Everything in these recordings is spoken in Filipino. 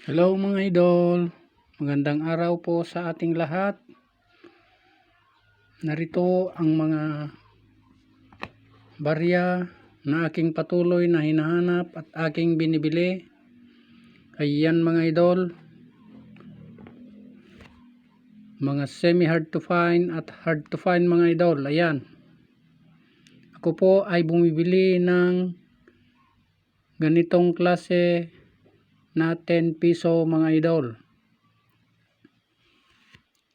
Hello mga idol, magandang araw po sa ating lahat. Narito ang mga barya na aking patuloy na hinahanap at aking binibili. Ayan mga idol, mga semi hard to find at hard to find mga idol. Ayan, ako po ay bumibili ng ganitong klase na 10 piso mga idol.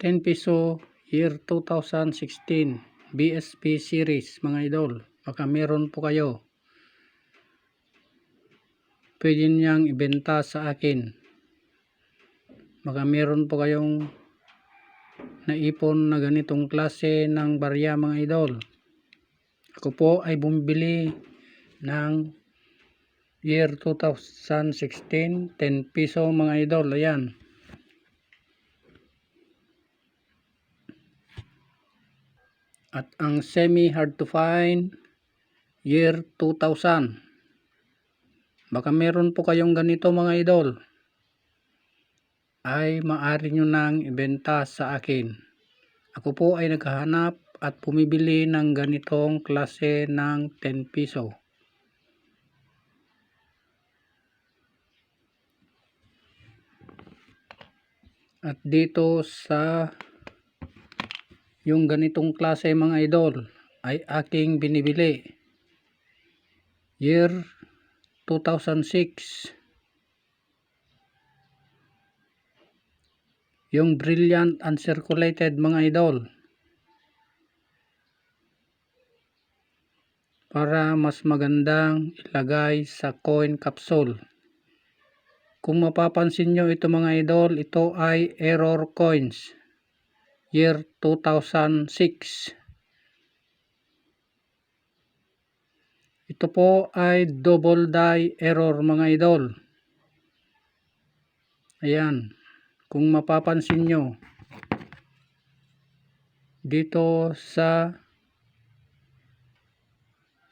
10 piso year 2016 BSP series mga idol. Baka meron po kayo, pwede niyang ibenta sa akin. Baka meron po kayong naipon na ganitong klase ng barya mga idol. Ako po ay bumibili ng year 2016 10 piso mga idol. Ayan, at ang semi hard to find year 2000. Baka meron po kayong ganito mga idol, ay maaari nyo nang ibenta sa akin. Ako po ay naghahanap at pumibili ng ganitong klase ng 10 piso. At dito sa yung ganitong klase mga idol ay aking binibili year 2006. Yung brilliant uncirculated mga idol, para mas magandang ilagay sa coin capsule. Kung mapapansin nyo ito mga idol, ito ay error coins year 2006. Ito po ay double die error mga idol. Ayan, kung mapapansin nyo dito sa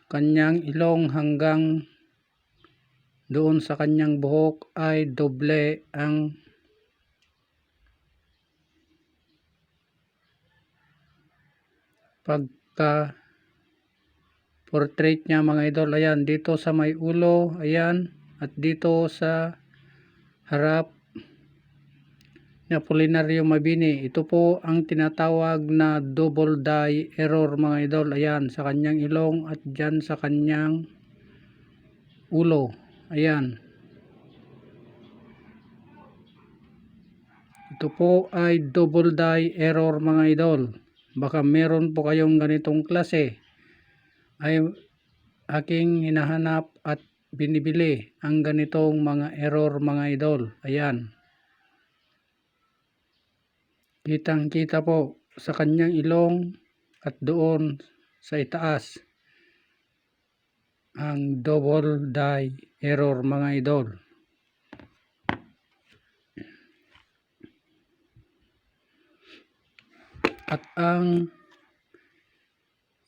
kanyang ilong hanggang doon sa kanyang buhok ay doble ang pagka portrait niya mga idol. Ayan, dito sa may ulo, ayan, at dito sa harap ni Apolinario Mabini. Ito po ang tinatawag na double die error mga idol. Ayan, sa kanyang ilong at dyan sa kanyang ulo. Ayan, ito po ay double die error mga idol. Baka meron po kayong ganitong klase, ay aking hinahanap at binibili ang ganitong mga error mga idol. Ayan, kitang kita po sa kanyang ilong at doon sa itaas ang double die error mga idol. At ang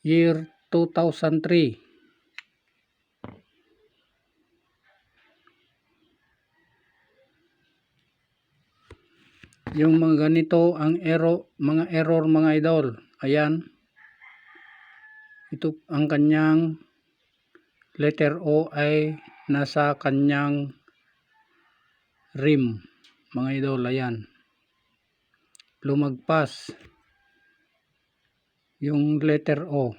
year 2003, yung mga ganito ang mga error mga idol. Ayan, ito ang kanyang letter O ay nasa kanyang rim mga idol. Ayan, lumagpas yung letter O.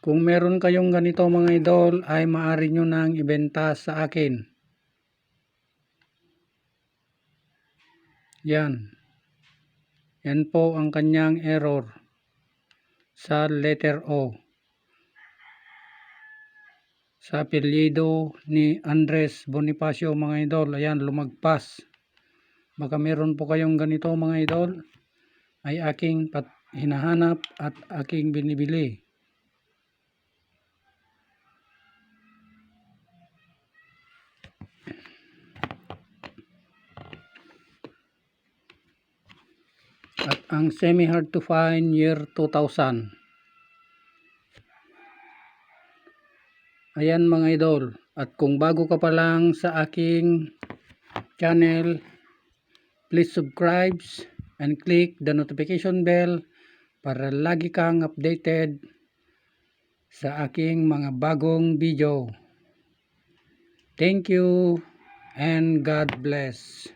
Kung meron kayong ganito mga idol, ay maaari nyo nang ibenta sa akin. Yan, yan po ang kanyang error sa letter O, sa apelyido ni Andres Bonifacio mga idol. Ayan, lumagpas. Baka meron po kayong ganito mga idol, ay aking hinahanap at aking binibili. At ang semi hard to find year 2000. Ayan mga idol, at kung bago ka pa lang sa aking channel, please subscribe and click the notification bell para lagi kang updated sa aking mga bagong video. Thank you and God bless.